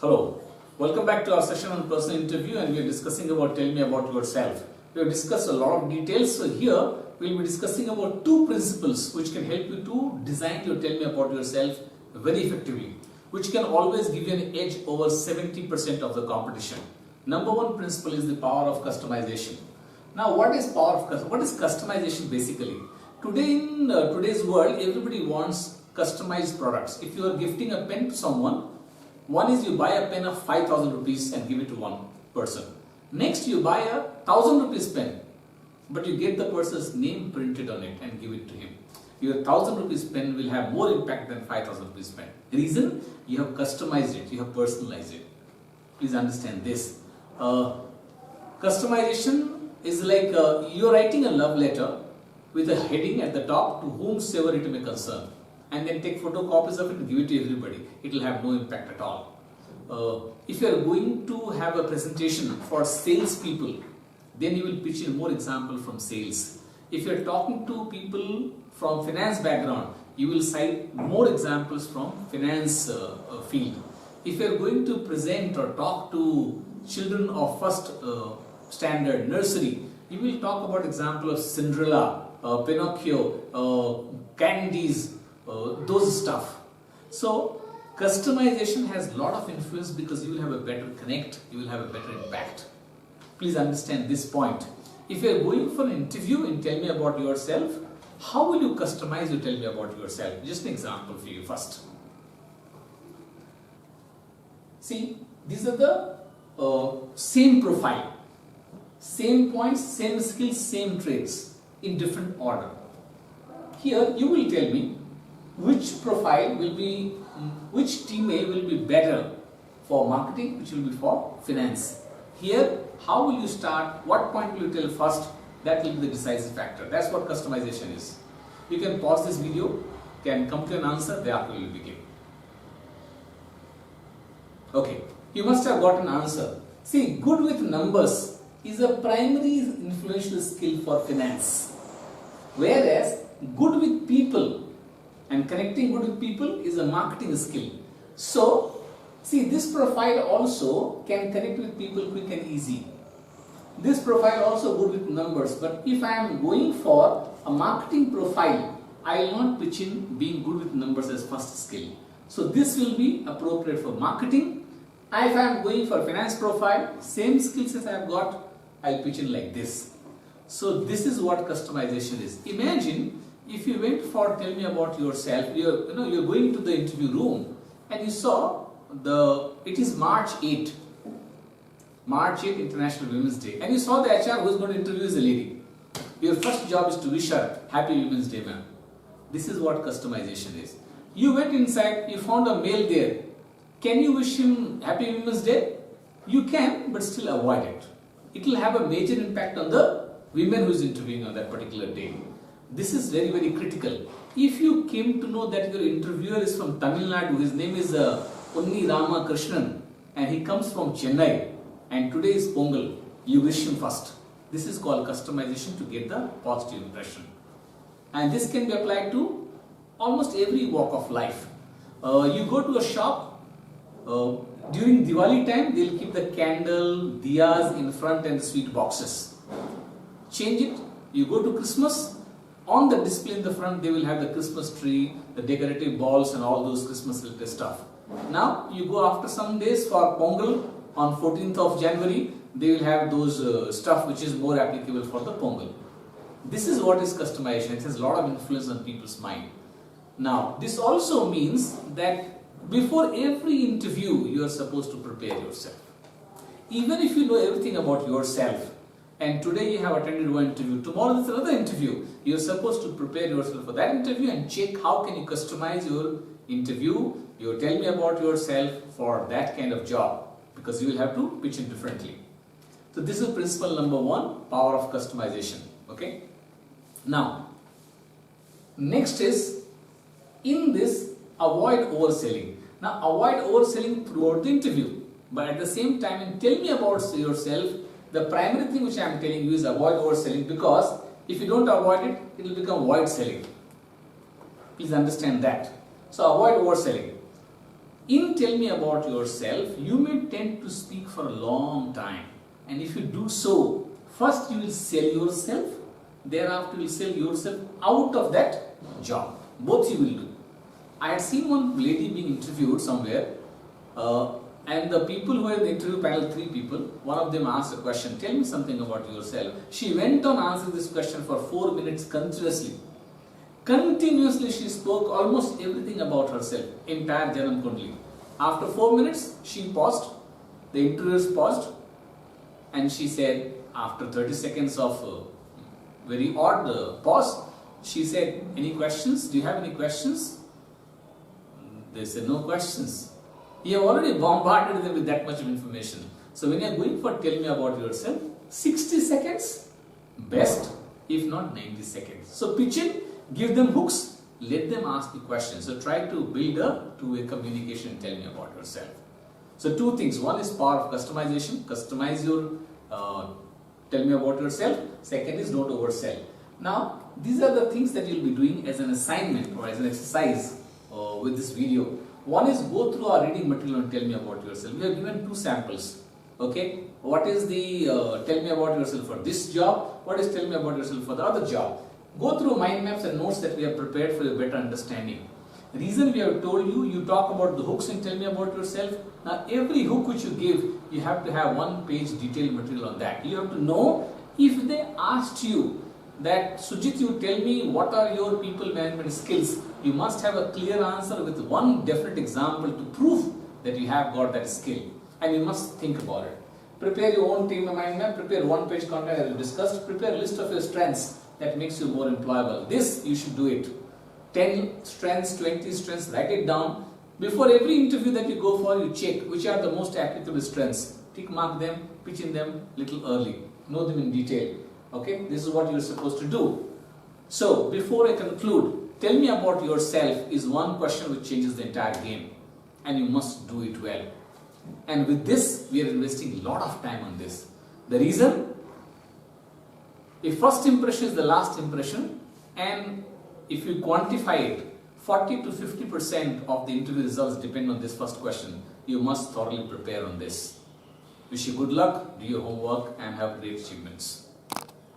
Hello, welcome back to our session on personal interview, and we are discussing about tell me about yourself. We have discussed a lot of details, so here we will be discussing about two principles which can help you to design your tell me about yourself very effectively, which can always give you an edge over 70% of the competition. Number one principle is the power of customization. Now, what is customization basically? Today in today's world, everybody wants customized products. If you are gifting a pen to someone, one is you buy a pen of 5,000 rupees and give it to one person. Next, you buy a 1,000 rupees pen, but you get the person's name printed on it and give it to him. Your 1,000 rupees pen will have more impact than 5,000 rupees pen. Reason? You have customized it, you have personalized it. Please understand this. Customization is like you are writing a love letter with a heading at the top to whomsoever it may concern, and then take photocopies of it and give it to everybody. It will have no impact at all. If you are going to have a presentation for sales people, then you will pitch in more example from sales. If you are talking to people from finance background, you will cite more examples from finance field. If you are going to present or talk to children of first standard nursery, you will talk about example of Cinderella, Pinocchio, candies, those stuff. So customization has a lot of influence because you will have a better connect, you will have a better impact. Please understand this point. If you are going for an interview and tell me about yourself, how will you customize your tell me about yourself? Just an example for you first. See, these are the same profile, same points, same skills, same traits in different order. Here you will tell me which profile will be, which team A will be better for marketing, which will be for finance. Here, how will you start, what point will you tell first, that will be the decisive factor. That's what customization is. You can pause this video, can come to an answer, thereafter we will begin. Okay, you must have got an answer. See, good with numbers is a primary influential skill for finance. Whereas, good with people and connecting good with people is a marketing skill. So, see, this profile also can connect with people quick and easy. This profile also good with numbers, but if I am going for a marketing profile, I will not pitch in being good with numbers as first skill. So, this will be appropriate for marketing. And if I am going for finance profile, same skills as I have got, I will pitch in like this. So, this is what customization is. Imagine if you went for tell me about yourself, you're going to the interview room and you saw it is March 8 International Women's Day, and you saw the HR who is going to interview is a lady. Your first job is to wish her Happy Women's Day, ma'am. This is what customization is. You went inside, you found a male there. Can you wish him Happy Women's Day? You can, but still avoid it. It will have a major impact on the women who is interviewing on that particular day. This is very, very critical. If you came to know that your interviewer is from Tamil Nadu, his name is Unni Rama Krishnan, and he comes from Chennai, and today is Pongal, you wish him first. This is called customization to get the positive impression. And this can be applied to almost every walk of life. You go to a shop, during Diwali time, they will keep the candle, diyas in front and sweet boxes. Change it, you go to Christmas, on the display in the front, they will have the Christmas tree, the decorative balls and all those Christmas related stuff. Now, you go after some days for Pongal, on 14th of January, they will have those stuff which is more applicable for the Pongal. This is what is customization. It has a lot of influence on people's mind. Now, this also means that before every interview, you are supposed to prepare yourself. Even if you know everything about yourself, and today you have attended one interview, tomorrow there is another interview, you are supposed to prepare yourself for that interview and check how can you customize your interview, you tell me about yourself for that kind of job, because you will have to pitch in differently. So this is principle number one, power of customization. Okay. Now, next is, in this, avoid overselling. Now, avoid overselling throughout the interview, but at the same time, and tell me about yourself, the primary thing which I am telling you is avoid overselling, because if you don't avoid it, it will become void selling. Please understand that. So avoid overselling. In tell me about yourself, you may tend to speak for a long time. And if you do so, first you will sell yourself, thereafter you will sell yourself out of that job. Both you will do. I had seen one lady being interviewed somewhere, and the people who were in the interview panel, 3 people, one of them asked a question, tell me something about yourself. She went on answering this question for 4 minutes continuously. Continuously she spoke almost everything about herself, entire Janam Kundli. After 4 minutes, she paused, the interviewers paused, and she said, after 30 seconds of very odd pause, she said, any questions? Do you have any questions? They said, no questions. You have already bombarded them with that much of information. So when you are going for tell me about yourself, 60 seconds, best, if not 90 seconds. So pitch in, give them hooks, let them ask the questions. So try to build a two-way communication and tell me about yourself. So 2 things. One is power of customization. Customize your tell me about yourself. Second is don't oversell. Now, these are the things that you will be doing as an assignment or as an exercise with this video. One is go through our reading material and tell me about yourself. We have given 2 samples. Okay, what is the tell me about yourself for this job? What is tell me about yourself for the other job? Go through mind maps and notes that we have prepared for your better understanding. The reason we have told you, you talk about the hooks and tell me about yourself. Now every hook which you give, you have to have 1-page detailed material on that. You have to know, if they asked you that, Sujit, you tell me what are your people management skills, you must have a clear answer with one definite example to prove that you have got that skill, and you must think about it. Prepare your own team mind map, prepare 1-page content as we discussed, prepare a list of your strengths that makes you more employable. This you should do it. 10 strengths, 20 strengths, write it down. Before every interview that you go for, you check which are the most applicable strengths. Tick mark them, pitch in them little early. Know them in detail. Okay, this is what you are supposed to do. So, before I conclude, tell me about yourself is one question which changes the entire game. And you must do it well. And with this, we are investing a lot of time on this. The reason? If first impression is the last impression, and if you quantify it, 40 to 50% of the interview results depend on this first question. You must thoroughly prepare on this. Wish you good luck, do your homework, and have great achievements.